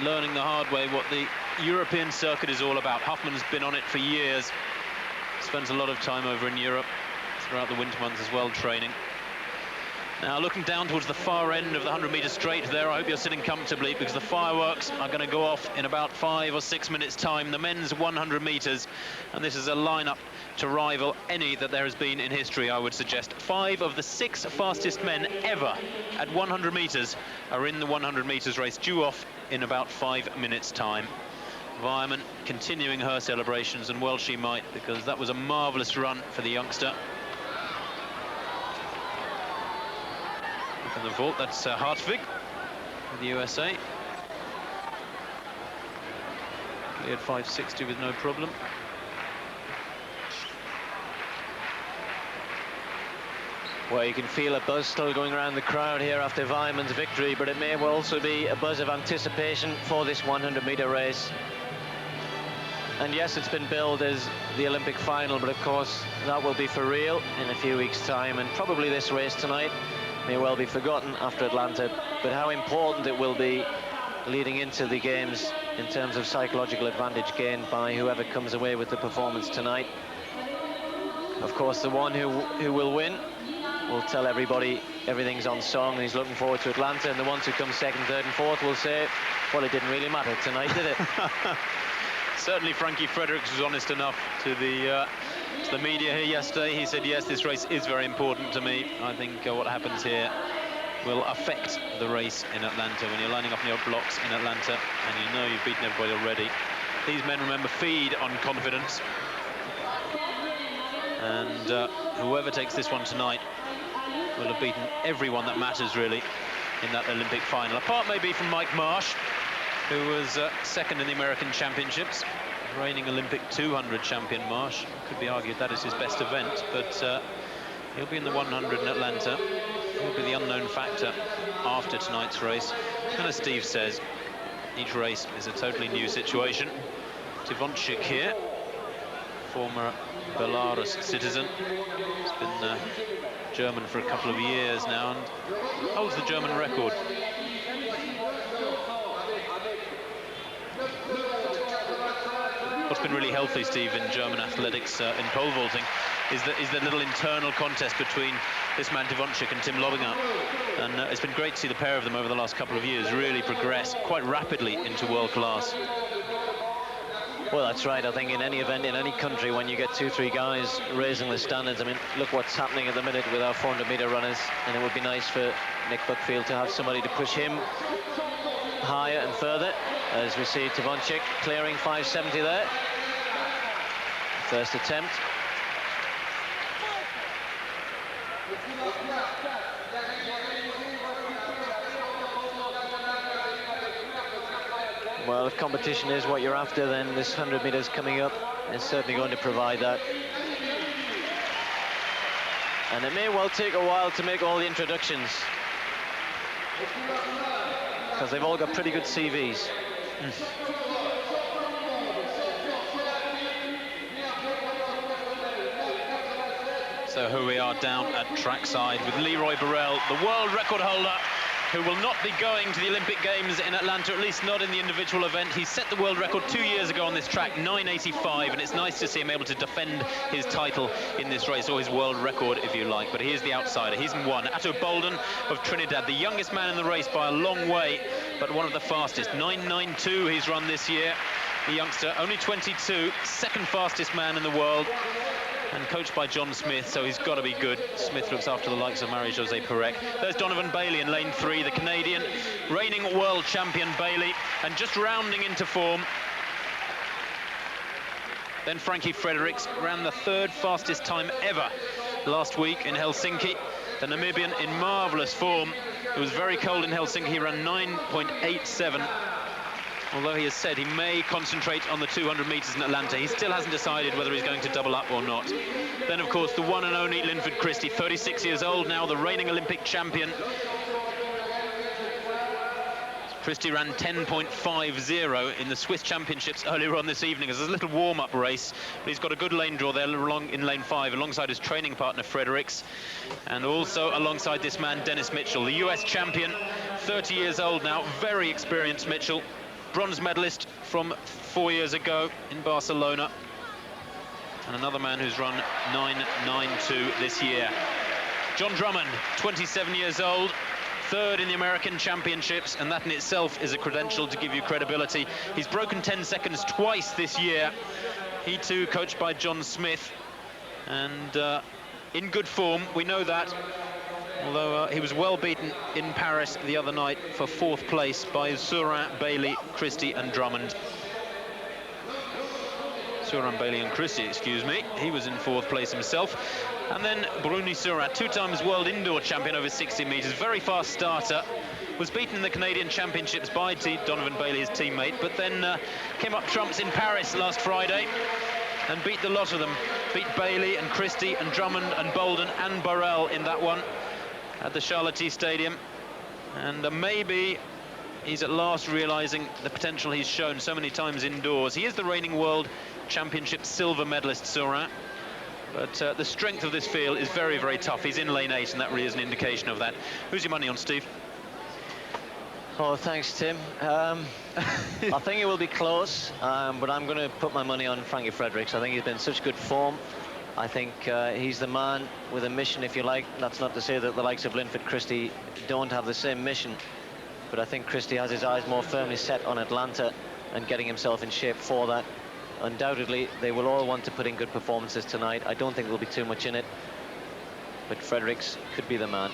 learning the hard way what the European circuit is all about. Huffman's been on it for years, spends a lot of time over in Europe throughout the winter months as well, training. Now looking down towards the far end of the 100-meter straight there, I hope you're sitting comfortably, because the fireworks are going to go off in about 5 or 6 minutes time. The men's 100 meters, and this is a lineup to rival any that there has been in history, I would suggest. 5 of the 6 fastest men ever at 100 meters are in the 100 meters race, due off in about 5 minutes time. Weiermann continuing her celebrations, and well she might, because that was a marvelous run for the youngster. In the vault, that's Hartvig with the USA. Cleared 560 with no problem. Well, you can feel a buzz still going around the crowd here after Weiermann's victory, but it may well also be a buzz of anticipation for this 100-meter race. And yes, it's been billed as the Olympic final, but of course that will be for real in a few weeks' time, and probably this race tonight may well be forgotten after Atlanta, but how important it will be leading into the games in terms of psychological advantage gained by whoever comes away with the performance tonight. Of course, the one who will win will tell everybody everything's on song and he's looking forward to Atlanta, and the ones who come second, third and fourth will say, well, it didn't really matter tonight, did it? Certainly Frankie Fredericks was honest enough to the media here yesterday. He said, yes, this race is very important to me. I think what happens here will affect the race in Atlanta. When you're lining up in your blocks in Atlanta and you know you've beaten everybody already, these men, remember, feed on confidence. And whoever takes this one tonight will have beaten everyone that matters, really, in that Olympic final. Apart maybe from Mike Marsh, who was second in the American Championships, reigning Olympic 200 champion Marsh. Could be argued that is his best event, but he'll be in the 100 in Atlanta. He'll be the unknown factor after tonight's race. And as Steve says, each race is a totally new situation. Tivonchik here, former Belarus citizen. He's been German for a couple of years now and holds the German record. What's been really healthy, Steve, in German athletics in pole vaulting is the little internal contest between this man Tivonchik and Tim Lobinger. And it's been great to see the pair of them over the last couple of years really progress quite rapidly into world class. Well, that's right. I think in any event, in any country, when you get 2-3 guys raising the standards, I mean, look what's happening at the minute with our 400-meter runners, and it would be nice for Nick Buckfield to have somebody to push him higher and further, as we see Tivonchik clearing 570 there. First attempt. Well, if competition is what you're after, then this 100 meters coming up is certainly going to provide that. And it may well take a while to make all the introductions, because they've all got pretty good CVs. So here we are down at trackside with Leroy Burrell, the world record holder, who will not be going to the Olympic Games in Atlanta, at least not in the individual event. He set the world record 2 years ago on this track, 9:85, and it's nice to see him able to defend his title in this race, or his world record, if you like. But he is the outsider. He's in one. Ato Boldon of Trinidad, the youngest man in the race by a long way, but one of the fastest. 9:92 he's run this year. The youngster, only 22, second fastest man in the world, and coached by John Smith, so he's got to be good. Smith looks after the likes of Marie-José Perec. There's Donovan Bailey in lane 3, the Canadian, reigning world champion Bailey, and just rounding into form. Then Frankie Fredericks ran the 3rd fastest time ever last week in Helsinki. The Namibian in marvellous form. It was very cold in Helsinki. He ran 9.87. Although he has said he may concentrate on the 200 meters in Atlanta. He still hasn't decided whether he's going to double up or not. Then, of course, the one and only Linford CHRISTIE, 36 years old now, the reigning Olympic champion. CHRISTIE ran 10.50 in the Swiss Championships earlier on this evening as a little warm-up race. But he's got a good lane draw there in lane 5, alongside his training partner, Fredericks. And also alongside this man, Dennis Mitchell, the US champion, 30 years old now, very experienced Mitchell. bronze medalist from 4 years ago in Barcelona, and another man who's run 9.92 this year. Jon Drummond, 27 years old, third in the American Championships, and that in itself is a credential to give you credibility. He's broken 10 seconds twice this year. He too coached by John Smith, and in good form, we know that. Although he was well beaten in Paris the other night for 4th place by Surin, Bailey, Christie and Drummond. Surin, Bailey and Christie, excuse me. He was in 4th place himself. And then Bruny SURIN, 2 times world indoor champion over 60 metres, very fast starter. Was beaten in the Canadian Championships by Donovan Bailey, his teammate, but then came up trumps in Paris last Friday and beat the lot of them. Beat Bailey and Christie and Drummond and Bolden and Burrell in that one at the Charlotte Stadium. And maybe he's at last realising the potential he's shown so many times indoors. He is the reigning World Championship silver medalist, SURIN, but the strength of this field is very, very tough. He's in lane 8, and that really is an indication of that. Who's your money on, Steve? Oh, thanks, Tim. I think it will be close, but I'm going to put my money on Frankie Fredericks. I think he's been in such good form. I think he's the man with a mission, if you like. That's not to say that the likes of Linford CHRISTIE don't have the same mission, but I think Christie has his eyes more firmly set on Atlanta and getting himself in shape for that. Undoubtedly, they will all want to put in good performances tonight. I don't think there'll be too much in it, but Fredericks could be the man.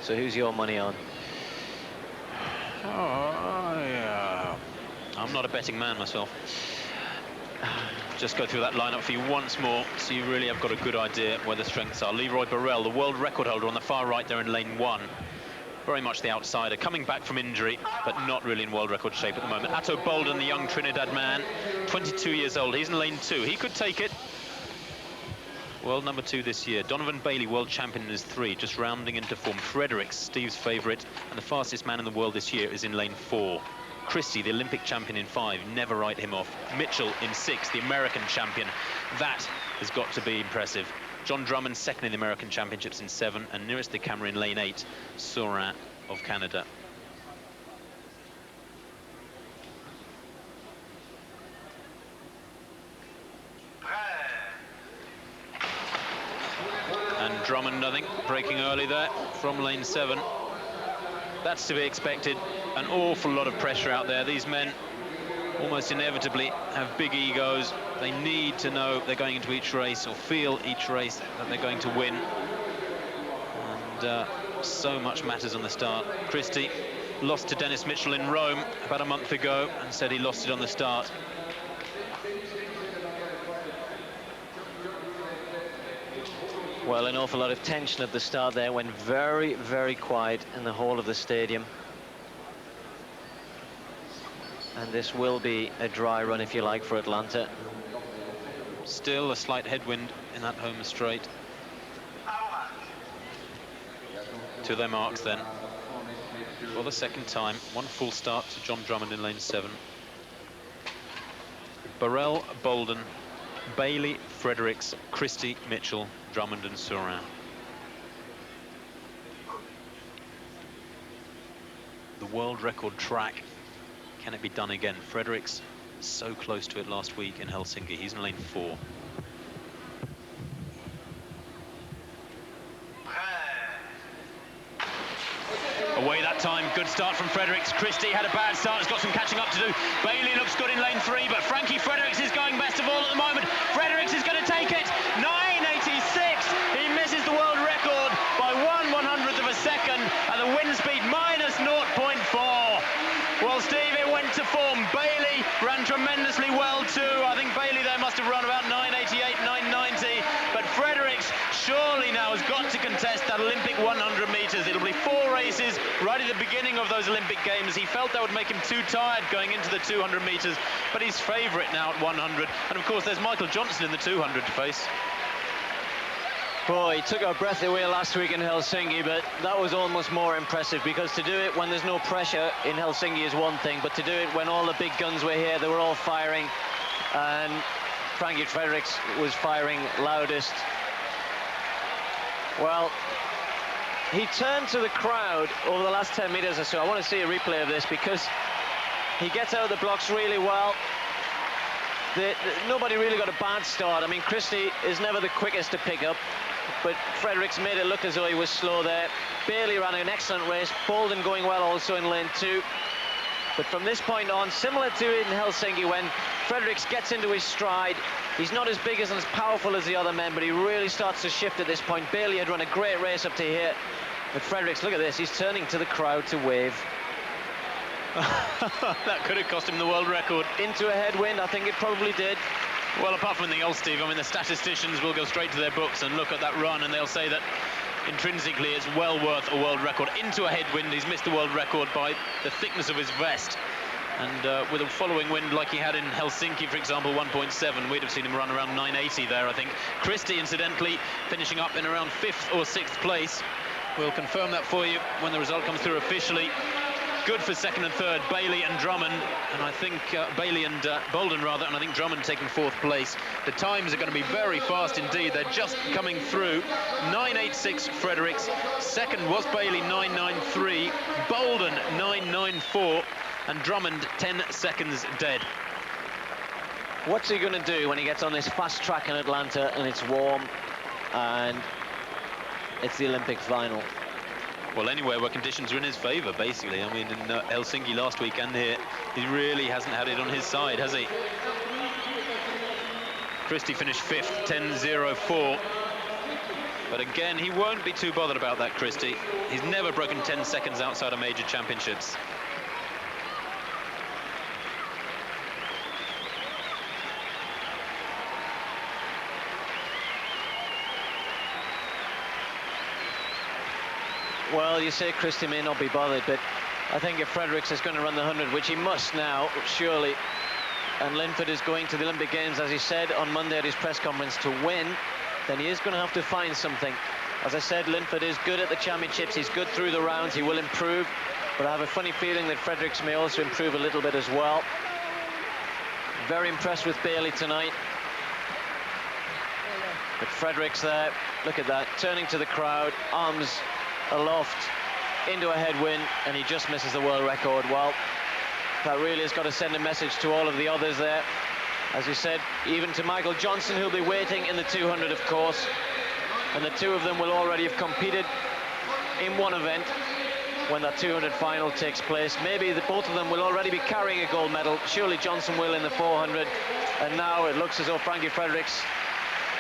So who's your money on? Oh, I'm not a betting man myself. Just go through that lineup for you once more, so you really have got a good idea where the strengths are. Leroy Burrell, the world record holder, on the far right there in lane 1. Very much the outsider, coming back from injury, but not really in world record shape at the moment. Ato Bolden, the young Trinidad man, 22 years old. He's in lane 2. He could take it. World number 2 this year. Donovan Bailey, world champion, is 3, just rounding into form. Fredericks, Steve's favourite, and the fastest man in the world this year, is in lane 4. Christie, the Olympic champion, in 5, never write him off. Mitchell in 6, the American champion. That has got to be impressive. Jon Drummond, 2nd in the American Championships, in 7, and nearest the camera in lane 8, SURIN of Canada. And Drummond, I think, breaking early there from lane 7. That's to be expected. An awful lot of pressure out there. These men almost inevitably have big egos. They need to know they're going into each race, or feel each race that they're going to win. And so much matters on the start. Christie lost to Dennis Mitchell in Rome about a month ago and said he lost it on the start. Well, an awful lot of tension at the start there. Went very, very quiet in the whole of the stadium. And this will be a dry run, if you like, for Atlanta. Still a slight headwind in that home straight. To their marks then. For the second time, 1 full start to Jon Drummond in lane 7. Burrell, Bolden, Bailey, Fredericks, Christie, Mitchell, Drummond and SURIN. The world record track. Can it be done again? Fredericks so close to it last week in Helsinki. He's in lane 4. Away that time. Good start from Fredericks. Christie had a bad start. Has got some catching up to do. Bailey looks good in lane 3, but Frankie Fredericks is going best of all at the moment. Fredericks is going to take it. 9.86. He misses the world record by 1/100th of a second, and the wind speed minus 0.4. Well, Steve, it went to form. Bailey ran tremendously well too. I think Bailey there must have run about 9.88, 9.90. But Fredericks surely now has got to contest that Olympic 100 metres. It'll be 4 races right at the beginning of those Olympic Games. He felt that would make him too tired going into the 200 metres, but he's favourite now at 100. And of course, there's Michael Johnson in the 200 to face. Boy, he took our breath away last week in Helsinki, but that was almost more impressive, because to do it when there's no pressure in Helsinki is one thing, but to do it when all the big guns were here, they were all firing, and Frankie Fredericks was firing loudest. Well, he turned to the crowd over the last 10 meters or so. I want to see a replay of this because he gets out of the blocks really well. Nobody really got a bad start. I mean, Christie is never the quickest to pick up, but Fredericks made it look as though he was slow there. Bailey ran an excellent race. Boldon going well also in lane 2. But from this point on, similar to in Helsinki, when Fredericks gets into his stride, he's not as big and as powerful as the other men, but he really starts to shift at this point. Bailey had run a great race up to here. But Fredericks, look at this, he's turning to the crowd to wave. That could have cost him the world record. Into a headwind, I think it probably did. Well, apart from anything else, Steve, I mean, the statisticians will go straight to their books and look at that run, and they'll say that intrinsically it's well worth a world record. Into a headwind, he's missed the world record by the thickness of his vest. And with a following wind like he had in Helsinki, for example, 1.7, we'd have seen him run around 980 there, I think. Christie, incidentally, finishing up in around 5th or 6th place. We'll confirm that for you when the result comes through officially. Good for 2nd and 3rd, Bailey and Drummond, and I think Bailey and Boldon rather, and I think Drummond taking 4th place. The times are going to be very fast indeed. They're just coming through. 9.86 Fredericks, 2nd was Bailey, 9.93, Boldon 9.94, and Drummond 10 seconds dead. What's he going to do when he gets on this fast track in Atlanta and it's warm and it's the Olympic final? Well, anywhere where conditions are in his favour, basically. I mean, in Helsinki last weekend here, he really hasn't had it on his side, has he? Christie finished 5th, 10.04. But again, he won't be too bothered about that, Christie. He's never broken 10 seconds outside of major championships. Well, you say Christie may not be bothered, but I think if Fredericks is going to run the 100, which he must now, surely, and Linford is going to the Olympic Games, as he said on Monday at his press conference, to win, then he is going to have to find something. As I said, Linford is good at the championships. He's good through the rounds. He will improve, but I have a funny feeling that Fredericks may also improve a little bit as well. Very impressed with Bailey tonight. But Fredericks there, look at that, turning to the crowd, arms aloft into a headwind, and he just misses the world record. Well, that really has got to send a message to all of the others there. As you said, even to Michael Johnson, who'll be waiting in the 200, of course. And the two of them will already have competed in one event when that 200 final takes place. Maybe both of them will already be carrying a gold medal. Surely Johnson will in the 400. And now it looks as though Frankie Fredericks...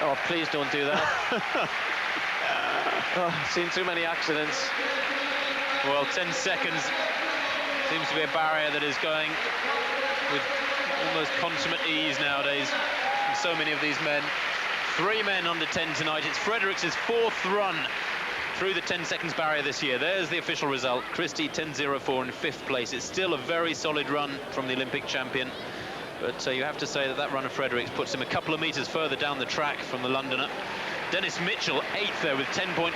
Oh, please don't do that. Oh, I've seen too many accidents. Well, 10 seconds seems to be a barrier that is going with almost consummate ease nowadays from so many of these men. 3 men under 10 tonight. It's Fredericks' 4th run through the 10 seconds barrier this year. There's the official result. Christie 10.04 in 5th place. It's still a very solid run from the Olympic champion. But you have to say that run of Fredericks puts him a couple of metres further down the track from the Londoner. Dennis Mitchell 8th there with 10.15.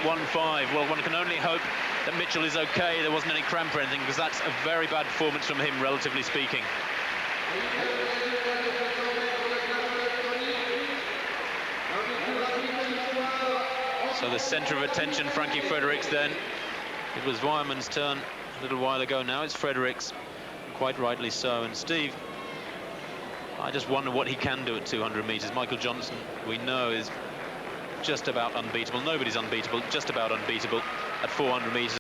Well, one can only hope that Mitchell is okay. There wasn't any cramp or anything, because that's a very bad performance from him, relatively speaking. So the centre of attention, Frankie Fredericks then. It was Weiermann's turn a little while ago. Now it's Fredericks, quite rightly so. And Steve, I just wonder what he can do at 200 metres. Michael Johnson, we know, is just about unbeatable. Nobody's unbeatable, just about unbeatable at 400 metres.